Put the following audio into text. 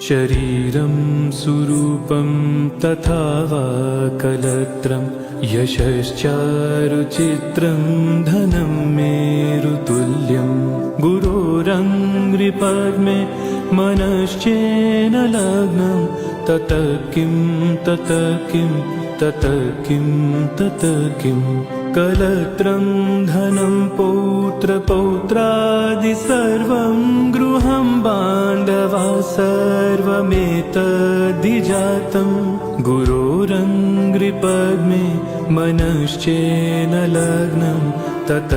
शरीरं सुरूपं तथा वा कलत्रं यशश्चारुचित्रं धनं मेरुतुल्यं गुरोरङ्घ्रिपद्मे मनश्चेन लग्नं ततः किं ततः किं ततः किं ततः किं कलत्रं धनं पौत्रपौत्रादि सर्वं गृहं बान्धवा सर्वमेतद्धिजातं गुरोरङ्घ्रिपद्मे मनश्चेन लग्नं ततः